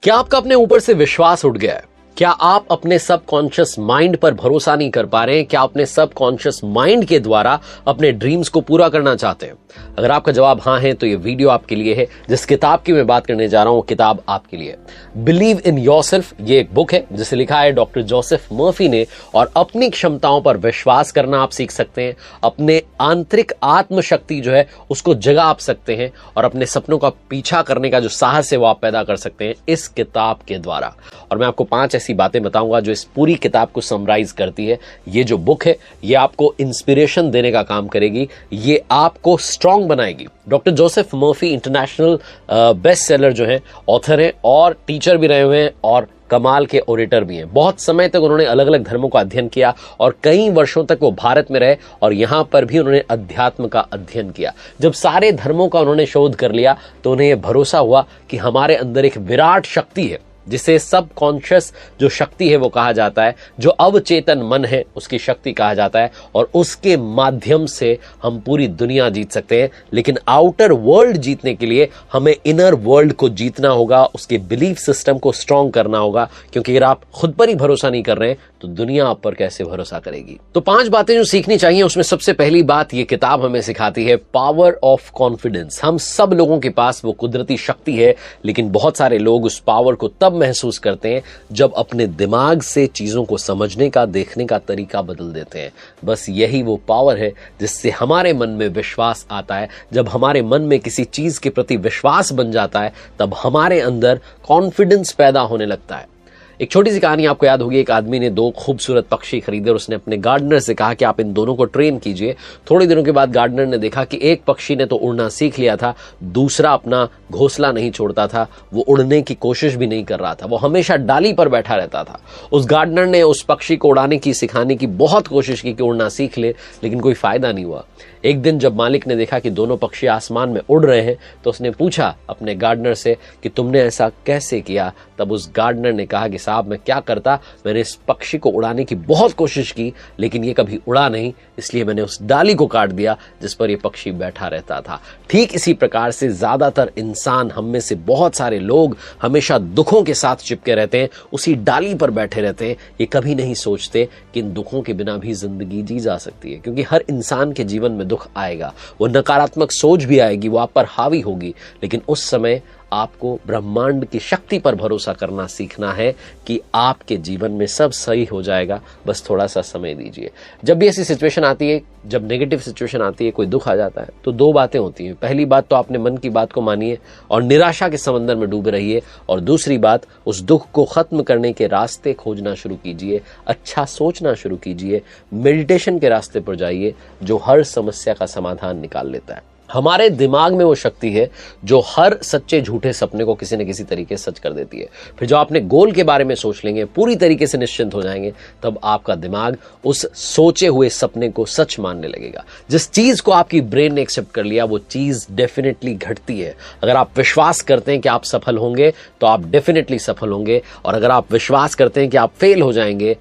क्या आपका अपने ऊपर से विश्वास उठ गया है? क्या आप अपने सबकॉन्शियस माइंड पर भरोसा नहीं कर पा रहे हैं? क्या अपने सबकॉन्शियस माइंड के द्वारा अपने ड्रीम्स को पूरा करना चाहते हैं? अगर आपका जवाब हाँ है तो ये वीडियो आपके लिए है। जिस किताब की मैं बात करने जा रहा हूं वो किताब आपके लिए। बिलीव इन योरसेल्फ ये एक बुक है जिसे लिखा है डॉक्टर जोसेफ मर्फी ने, और अपनी क्षमताओं पर विश्वास करना आप सीख सकते हैं। अपने आंतरिक आत्मशक्ति जो है उसको जगा आप सकते हैं और अपने सपनों का पीछा करने का जो साहस है वो आप पैदा कर सकते हैं इस किताब के द्वारा। और मैं आपको 5 ऐसी बातें बताऊंगा जो इस पूरी किताब को समराइज करती है। ये जो बुक है ये आपको इंस्पिरेशन देने का काम करेगी, ये आपको स्ट्रांग बनाएगी। Doctor Joseph Murphy international best seller जो है, ऑथर हैं और टीचर भी रहे हुए हैं और कमाल के ओरेटर भी हैं। बहुत समय तक उन्होंने अलग अलग धर्मों का अध्ययन किया और कई वर्षों तक वो भारत में रहे और यहां पर भी उन्होंने अध्यात्म का अध्ययन किया। जब सारे धर्मों का उन्होंने शोध कर लिया तो उन्हें यह भरोसा हुआ कि हमारे अंदर एक विराट शक्ति है जिसे सब कॉन्शियस जो शक्ति है वो कहा जाता है, जो अवचेतन मन है उसकी शक्ति कहा जाता है, और उसके माध्यम से हम पूरी दुनिया जीत सकते हैं। लेकिन आउटर वर्ल्ड जीतने के लिए हमें इनर वर्ल्ड को जीतना होगा, उसके बिलीफ सिस्टम को स्ट्रांग करना होगा, क्योंकि अगर आप खुद पर ही भरोसा नहीं कर रहे हैं तो दुनिया आप पर कैसे भरोसा करेगी। तो 5 बातें जो सीखनी चाहिए उसमें सबसे पहली बात ये किताब हमें सिखाती है, पावर ऑफ कॉन्फिडेंस। हम सब लोगों के पास वो कुदरती शक्ति है, लेकिन बहुत सारे लोग उस पावर को तब महसूस करते हैं जब अपने दिमाग से चीजों को समझने का, देखने का तरीका बदल देते हैं। बस यही वो पावर है जिससे हमारे मन में विश्वास आता है। जब हमारे मन में किसी चीज के प्रति विश्वास बन जाता है तब हमारे अंदर कॉन्फिडेंस पैदा होने लगता है। एक छोटी सी कहानी आपको याद होगी। एक आदमी ने 2 खूबसूरत पक्षी खरीदे और उसने अपने गार्डनर से कहा कि आप इन दोनों को ट्रेन कीजिए। थोड़े दिनों के बाद गार्डनर ने देखा कि एक पक्षी ने तो उड़ना सीख लिया था, दूसरा अपना घोंसला नहीं छोड़ता था, वो उड़ने की कोशिश भी नहीं कर रहा था, वो हमेशा डाली पर बैठा रहता था। उस गार्डनर ने उस पक्षी को उड़ाने की, सिखाने की बहुत कोशिश की कि उड़ना सीख ले, लेकिन कोई फायदा नहीं हुआ। एक दिन जब मालिक ने देखा कि दोनों पक्षी आसमान में उड़ रहे हैं तो उसने पूछा अपने गार्डनर से कि तुमने ऐसा कैसे किया? तब उस गार्डनर ने कहा कि साहब मैं क्या करता, मैंने इस पक्षी को उड़ाने की बहुत कोशिश की लेकिन ये कभी उड़ा नहीं, इसलिए मैंने उस डाली को काट दिया जिस पर ये पक्षी बैठा रहता था। ठीक इसी प्रकार से ज्यादातर इंसान, हम में से बहुत सारे लोग हमेशा दुखों के साथ चिपके रहते हैं, उसी डाली पर बैठे रहते हैं। ये कभी नहीं सोचते कि इन दुखों के बिना भी जिंदगी जी जा सकती है, क्योंकि हर इंसान के जीवन में दुख आएगा, वो नकारात्मक सोच भी आएगी, वो आप पर हावी होगी, लेकिन उस समय आपको ब्रह्मांड की शक्ति पर भरोसा करना सीखना है कि आपके जीवन में सब सही हो जाएगा, बस थोड़ा सा समय दीजिए। जब भी ऐसी सिचुएशन आती है, जब नेगेटिव सिचुएशन आती है, कोई दुख आ जाता है, तो 2 बातें होती हैं। पहली बात तो आपने मन की बात को मानिए और निराशा के समंदर में डूबे रहिए, और दूसरी बात उस दुख को खत्म करने के रास्ते खोजना शुरू कीजिए, अच्छा सोचना शुरू कीजिए, मेडिटेशन के रास्ते पर जाइए जो हर समस्या का समाधान निकाल लेता है। हमारे दिमाग में वो शक्ति है जो हर सच्चे झूठे सपने को किसी न किसी तरीके से सच कर देती है। फिर जब आपने गोल के बारे में सोच लेंगे, पूरी तरीके से निश्चिंत हो जाएंगे, तब आपका दिमाग उस सोचे हुए सपने को सच मानने लगेगा। जिस चीज को आपकी ब्रेन ने एक्सेप्ट कर लिया वो चीज डेफिनेटली घटती है। अगर आप विश्वास करते हैं कि आप सफल होंगे तो आप डेफिनेटली सफल होंगे, और अगर आप विश्वास करते हैं कि आप फेल हो जाएंगे,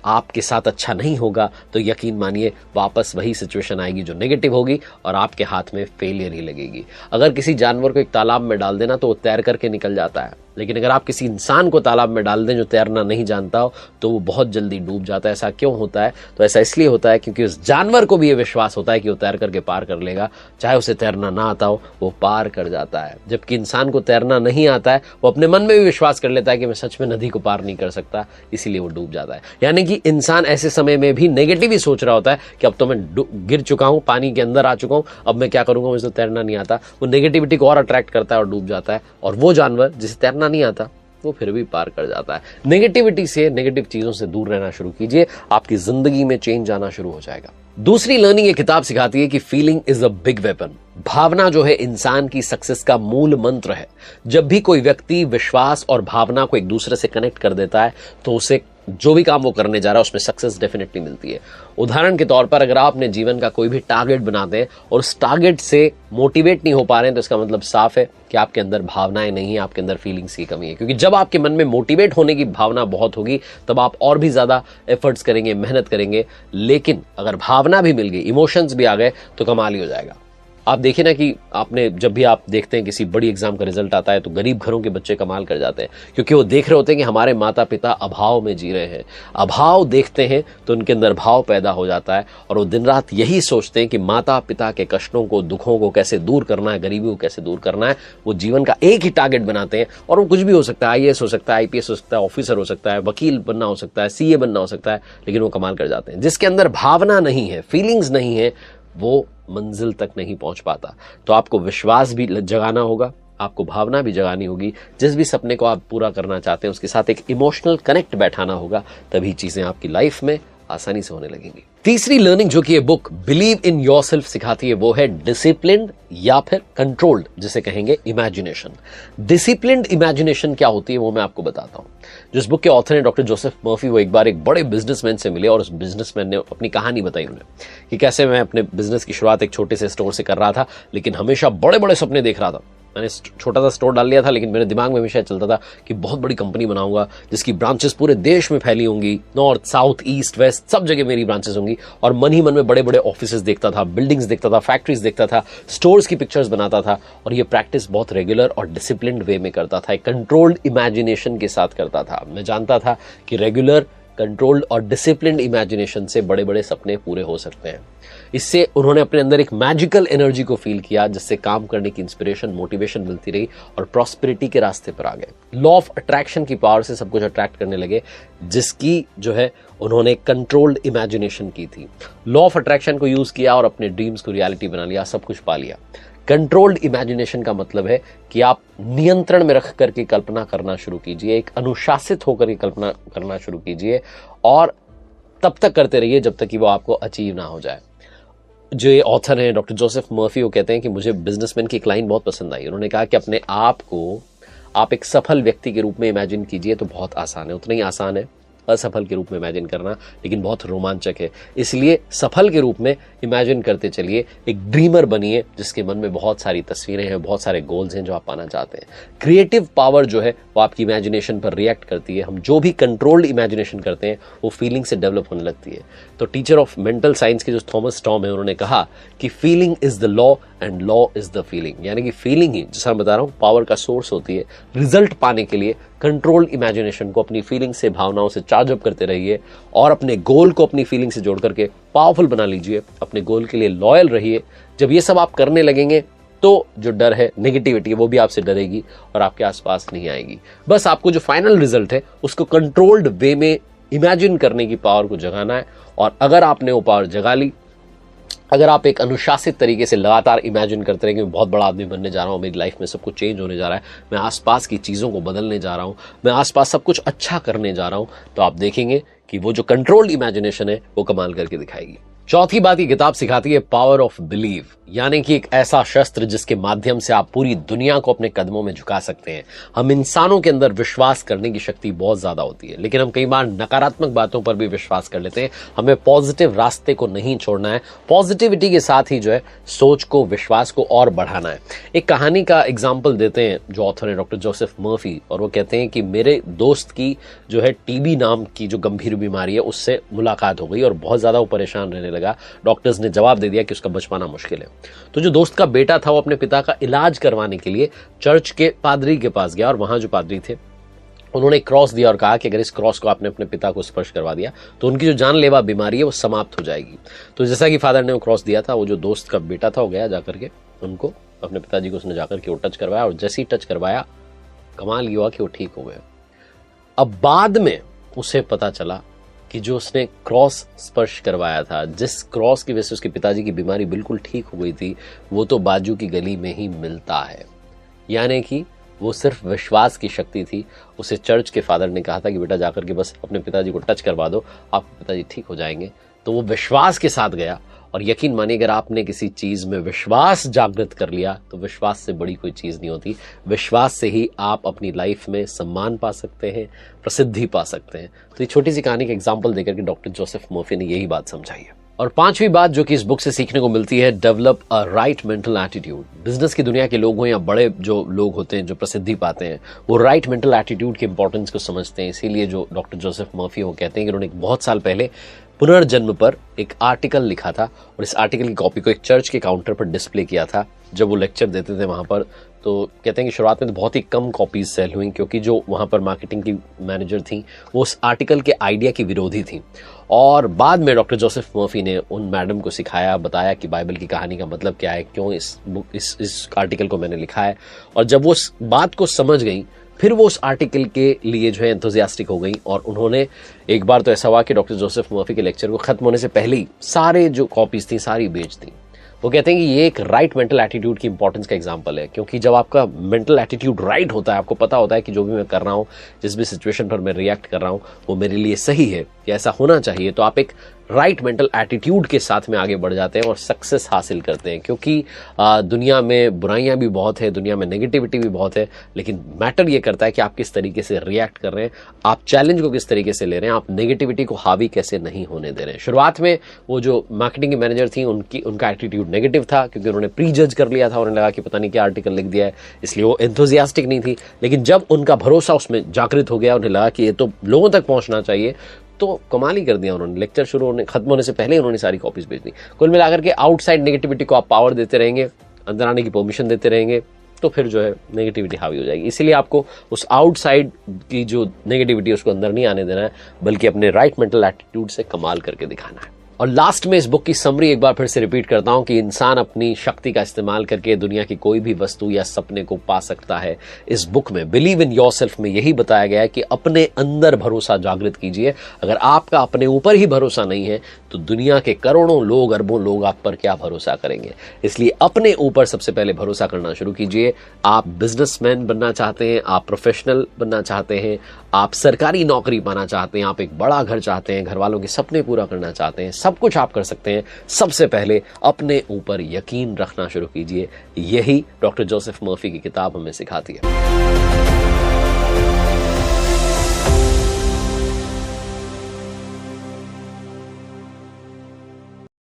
आपके साथ अच्छा नहीं होगा, तो यकीन मानिए वापस वही सिचुएशन आएगी जो नेगेटिव होगी और आपके हाथ में फेलियर ही लगेगी। अगर किसी जानवर को एक तालाब में डाल देना तो वो तैर करके निकल जाता है, लेकिन अगर आप किसी इंसान को तालाब में डाल दें जो तैरना नहीं जानता हो तो वो बहुत जल्दी डूब जाता है। ऐसा क्यों होता है? तो ऐसा इसलिए होता है क्योंकि उस जानवर को भी ये विश्वास होता है कि वो तैर करके पार कर लेगा, चाहे उसे तैरना ना आता हो, वो पार कर जाता है। जबकि इंसान को तैरना नहीं आता है, वो अपने मन में भी विश्वास कर लेता है कि मैं सच में नदी को पार नहीं कर सकता, इसीलिए वो डूब जाता है। यानी कि इंसान ऐसे समय में भी नेगेटिव ही सोच रहा होता है कि अब तो मैं गिर चुका हूं, पानी के अंदर आ चुका हूं, अब मैं क्या करूंगा, मुझे तो तैरना नहीं आता। वो नेगेटिविटी को और अट्रैक्ट करता है और डूब जाता है, और वो जानवर जिसे तैरना नहीं आता वो फिर भी पार कर जाता है। नेगेटिविटी से, नेगेटिव चीजों से दूर रहना शुरू कीजिए, आपकी जिंदगी में चेंज आना शुरू हो जाएगा। दूसरी लर्निंग ये किताब सिखाती है कि feeling is a big weapon. भावना जो है इंसान की सक्सेस का मूल मंत्र है। जब भी कोई व्यक्ति विश्वास और भावना को एक दूसरे से कनेक्ट कर देता है तो उसे जो भी काम वो करने जा रहा है उसमें सक्सेस डेफिनेटली मिलती है। उदाहरण के तौर पर अगर आप अपने जीवन का कोई भी टारगेट बनाते हैं और उस टारगेट से मोटिवेट नहीं हो पा रहे हैं तो इसका मतलब साफ है कि आपके अंदर भावनाएं नहीं है, आपके अंदर फीलिंग्स की कमी है। क्योंकि जब आपके मन में मोटिवेट होने की भावना बहुत होगी तब आप और भी ज्यादा एफर्ट्स करेंगे, मेहनत करेंगे। लेकिन अगर भावना भी मिल गई, इमोशंस भी आ गए तो कमाल ही हो जाएगा। आप देखिए ना कि आपने जब भी आप देखते हैं किसी बड़ी एग्जाम का रिजल्ट आता है तो गरीब घरों के बच्चे कमाल कर जाते हैं, क्योंकि वो देख रहे होते हैं कि हमारे माता पिता अभाव में जी रहे हैं। अभाव देखते हैं तो उनके अंदर भाव पैदा हो जाता है और वो दिन रात यही सोचते हैं कि माता पिता के कष्टों को, दुखों को कैसे दूर करना है, गरीबी को कैसे दूर करना है। वो जीवन का एक ही टारगेट बनाते हैं और वो कुछ भी हो सकता है, IAS हो सकता है, IPS हो सकता है, ऑफिसर हो सकता है, वकील बनना हो सकता है, CA बनना हो सकता है, लेकिन वो कमाल कर जाते हैं। जिसके अंदर भावना नहीं है, फीलिंग्स नहीं है, वो मंजिल तक नहीं पहुंच पाता। तो आपको विश्वास भी जगाना होगा, आपको भावना भी जगानी होगी। जिस भी सपने को आप पूरा करना चाहते हैं उसके साथ एक इमोशनल कनेक्ट बैठाना होगा, तभी चीजें आपकी लाइफ में आसानी से होने लगेंगी। तीसरी लर्निंग जो कि ये बुक बिलीव इन योरसेल्फ सिखाती है वो है डिसिप्लिन्ड या फिर कंट्रोल्ड, जिसे कहेंगे इमेजिनेशन। डिसिप्लिन्ड इमेजिनेशन क्या होती है वो मैं आपको बताता हूं। जिस बुक के ऑथर हैं डॉक्टर जोसेफ मर्फी, वो एक बार एक बड़े बिजनेसमैन से मिले और उस बिजनेसमैन ने अपनी कहानी बताई उन्हें कि कैसे मैं अपने बिजनेस की शुरुआत एक छोटे से स्टोर से कर रहा था, लेकिन हमेशा बड़े बड़े सपने देख रहा था। मैंने छोटा सा स्टोर डाल लिया था, लेकिन मेरे दिमाग में हमेशा चलता था कि बहुत बड़ी कंपनी बनाऊंगा जिसकी ब्रांचेस पूरे देश में फैली होंगी, नॉर्थ साउथ ईस्ट वेस्ट सब जगह मेरी ब्रांचेस होंगी। और मन ही मन में बड़े बड़े ऑफिसेस देखता था, बिल्डिंग्स देखता था, फैक्ट्रीज देखता था, स्टोर्स की पिक्चर्स बनाता था और ये प्रैक्टिस बहुत रेगुलर और डिसिप्लिन्ड वे में करता था, एक कंट्रोल्ड इमेजिनेशन के साथ करता था। मैं जानता था कि रेगुलर, कंट्रोल्ड और डिसिप्लिन्ड इमेजिनेशन से बड़े बड़े सपने पूरे हो सकते हैं। इससे उन्होंने अपने अंदर एक मैजिकल एनर्जी को फील किया, जिससे काम करने की इंस्पिरेशन, मोटिवेशन मिलती रही और प्रॉस्पेरिटी के रास्ते पर आ गए। लॉ ऑफ अट्रैक्शन की पावर से सब कुछ अट्रैक्ट करने लगे, जिसकी जो है उन्होंने कंट्रोल्ड इमेजिनेशन की थी। लॉ ऑफ अट्रैक्शन को यूज किया और अपने ड्रीम्स को रियलिटी बना लिया, सब कुछ पा लिया। कंट्रोल्ड इमेजिनेशन का मतलब है कि आप नियंत्रण में रख करके कल्पना करना शुरू कीजिए, एक अनुशासित होकर के कल्पना करना शुरू कीजिए और तब तक करते रहिए जब तक कि वो आपको अचीव ना हो जाए। जो ये ऑथर हैं डॉक्टर जोसेफ मर्फी, वो कहते हैं कि मुझे बिजनेसमैन की एक लाइन बहुत पसंद आई। उन्होंने कहा कि अपने आप को आप एक सफल व्यक्ति के रूप में इमेजिन कीजिए तो बहुत आसान है, उतना ही आसान है असफल के रूप में इमेजिन करना, लेकिन बहुत रोमांचक है। इसलिए सफल के रूप में इमेजिन करते चलिए, एक ड्रीमर बनिए जिसके मन में बहुत सारी तस्वीरें हैं, बहुत सारे गोल्स हैं जो आप पाना चाहते हैं। क्रिएटिव पावर जो है वो आपकी इमेजिनेशन पर रिएक्ट करती है। हम जो भी कंट्रोल्ड इमेजिनेशन करते हैं वो फीलिंग से डेवलप होने लगती है। तो टीचर ऑफ मेंटल साइंस के जो थॉमस टॉम है, उन्होंने कहा कि feeling is the law and law is the feeling, यानी कि फीलिंग ही, जैसा मैं बता रहा हूं, पावर का सोर्स होती है। रिजल्ट पाने के लिए कंट्रोल्ड इमेजिनेशन को अपनी फीलिंग से, भावनाओं से चार्ज अप करते रहिए और अपने गोल को अपनी फीलिंग से जोड़ करके पावरफुल बना लीजिए। अपने गोल के लिए लॉयल रहिए। जब ये सब आप करने लगेंगे तो जो डर है, नेगेटिविटी है, वो भी आपसे डरेगी और आपके आसपास नहीं आएगी। बस आपको जो फाइनल रिजल्ट है उसको कंट्रोल्ड वे में इमेजिन करने की पावर को जगाना है। और अगर आपने वो पावर जगा ली, अगर आप एक अनुशासित तरीके से लगातार इमेजिन करते रहेंगे, मैं बहुत बड़ा आदमी बनने जा रहा हूं, मेरी लाइफ में सब कुछ चेंज होने जा रहा है, मैं आसपास की चीज़ों को बदलने जा रहा हूं, मैं आसपास सब कुछ अच्छा करने जा रहा हूं, तो आप देखेंगे कि वो जो कंट्रोल्ड इमेजिनेशन है वो कमाल करके दिखाएगी। चौथी बात ये किताब सिखाती है पावर ऑफ बिलीव, यानी कि एक ऐसा शस्त्र जिसके माध्यम से आप पूरी दुनिया को अपने कदमों में झुका सकते हैं। हम इंसानों के अंदर विश्वास करने की शक्ति बहुत ज्यादा होती है, लेकिन हम कई बार नकारात्मक बातों पर भी विश्वास कर लेते हैं। हमें पॉजिटिव रास्ते को नहीं छोड़ना है, पॉजिटिविटी के साथ ही जो है सोच को, विश्वास को और बढ़ाना है। एक कहानी का एग्जाम्पल देते हैं जो ऑथर है डॉक्टर जोसेफ मर्फी, और वो कहते हैं कि मेरे दोस्त की जो है TB नाम की जो गंभीर बीमारी है उससे मुलाकात हो गई और बहुत ज्यादा वो परेशान रहने लगा। डॉक्टर्स ने जवाब दे दिया कि उसका बच पाना मुश्किल है। तो जो दोस्त का बेटा था वो अपने पिता का इलाज करवाने के लिए चर्च के पादरी के पास गया और वहां जो पादरी थे उन्होंने क्रॉस दिया और कहा कि अगर इस क्रॉस को आपने अपने पिता को स्पर्श करवा दिया तो उनकी जो जानलेवा बीमारी है वो समाप्त हो जाएगी। तो जैसा कि फादर ने वो क्रॉस दिया था, वो जो दोस्त का बेटा था वो गया जाकर के उनको, अपने पिताजी को उसने जाकर के वो टच करवाया और जैसे ही टच करवाया कमाल ये हुआ कि वो ठीक हो गए। अब बाद में उसे पता चला कि जो उसने क्रॉस स्पर्श करवाया था, जिस क्रॉस की वजह से उसके पिताजी की बीमारी बिल्कुल ठीक हो गई थी, वो तो बाजू की गली में ही मिलता है। यानी कि वो सिर्फ विश्वास की शक्ति थी। उसे चर्च के फादर ने कहा था कि बेटा जाकर के बस अपने पिताजी को टच करवा दो, आपके पिताजी ठीक हो जाएंगे। तो वो विश्वास के साथ गया और यकीन मानिए अगर आपने किसी चीज में विश्वास जागृत कर लिया तो विश्वास से बड़ी कोई चीज नहीं होती। विश्वास से ही आप अपनी लाइफ में सम्मान पा सकते हैं, प्रसिद्धि पा सकते हैं। तो ये छोटी सी कहानी का एग्जाम्पल देकर के डॉक्टर जोसेफ मर्फी ने यही बात समझाई है। और पांचवी बात जो कि इस बुक से सीखने को मिलती है, develop a right mental attitude. Business की दुनिया के लोग हों या बड़े जो लोग होते हैं जो प्रसिद्धि पाते हैं, वो राइट मेंटल एटीट्यूड के इंपॉर्टेंस को समझते हैं। इसीलिए जो डॉक्टर जोसेफ मर्फी वो कहते हैं कि उन्होंने बहुत साल पहले पुनर्जन्म पर एक आर्टिकल लिखा था और इस आर्टिकल की कॉपी को एक चर्च के काउंटर पर डिस्प्ले किया था जब वो लेक्चर देते थे वहां पर। तो कहते हैं कि शुरुआत में तो बहुत ही कम कॉपीज सेल हुई, क्योंकि जो वहां पर मार्केटिंग की मैनेजर थी वो उस आर्टिकल के आइडिया की विरोधी थी। और बाद में डॉक्टर जोसेफ मर्फी ने उन मैडम को सिखाया, बताया कि बाइबल की कहानी का मतलब क्या है, क्यों इस आर्टिकल को मैंने लिखा है। और जब वो उस बात को समझ गई, फिर वो उस आर्टिकल के लिए जो है एंथुसियास्टिक हो गई और उन्होंने, एक बार तो ऐसा हुआ कि डॉक्टर जोसेफ मर्फी के लेक्चर को खत्म होने से पहले ही सारे जो कॉपीज थी सारी बेच दी। वो कहते हैं कि ये एक राइट मेंटल एटीट्यूड की इंपॉर्टेंस का एग्जांपल है, क्योंकि जब आपका मेंटल एटीट्यूड राइट होता है, आपको पता होता है कि जो भी मैं कर रहा हूँ, जिस भी सिचुएशन पर मैं रिएक्ट कर रहा हूँ वो मेरे लिए सही है या ऐसा होना चाहिए, तो आप एक राइट मेंटल एटीट्यूड के साथ में आगे बढ़ जाते हैं और सक्सेस हासिल करते हैं। क्योंकि दुनिया में बुराइयां भी बहुत है, दुनिया में नेगेटिविटी भी बहुत है, लेकिन मैटर ये करता है कि आप किस तरीके से रिएक्ट कर रहे हैं, आप चैलेंज को किस तरीके से ले रहे हैं, आप नेगेटिविटी को हावी कैसे नहीं होने दे रहे हैं। शुरुआत में वो जो मार्केटिंग की मैनेजर थी उनका एटीट्यूड नेगेटिव था, क्योंकि उन्होंने प्री जज कर लिया था, उन्हें लगा कि पता नहीं क्या आर्टिकल लिख दिया है, इसलिए वो एंथुसियास्टिक नहीं थी। लेकिन जब उनका भरोसा उसमें जागृत हो गया, उन्हें लगा कि ये तो लोगों तक पहुंचना चाहिए, तो कमाल ही कर दिया उन्होंने। लेक्चर खत्म होने से पहले उन्होंने सारी कॉपीज भेज दी। कुल मिलाकर के आउटसाइड नेगेटिविटी को आप पावर देते रहेंगे, अंदर आने की परमिशन देते रहेंगे, तो फिर जो है नेगेटिविटी हावी हो जाएगी। इसीलिए आपको उस आउटसाइड की जो नेगेटिविटी है उसको अंदर नहीं आने देना है, बल्कि अपने राइट मेंटल एटीट्यूड से कमाल करके दिखाना है। और लास्ट में इस बुक की समरी एक बार फिर से रिपीट करता हूं कि इंसान अपनी शक्ति का इस्तेमाल करके दुनिया की कोई भी वस्तु या सपने को पा सकता है। इस बुक में बिलीव इन योरसेल्फ में यही बताया गया है कि अपने अंदर भरोसा जागृत कीजिए। अगर आपका अपने ऊपर ही भरोसा नहीं है तो दुनिया के करोड़ों लोग, अरबों लोग आप पर क्या भरोसा करेंगे। इसलिए अपने ऊपर सबसे पहले भरोसा करना शुरू कीजिए। आप बिजनेसमैन बनना चाहते हैं, आप प्रोफेशनल बनना चाहते हैं, आप सरकारी नौकरी पाना चाहते हैं, आप एक बड़ा घर चाहते हैं, घर वालों के सपने पूरा करना चाहते हैं, सब कुछ आप कर सकते हैं। सबसे पहले अपने ऊपर यकीन रखना शुरू कीजिए। यही डॉक्टर जोसेफ मर्फी की किताब हमें सिखाती है।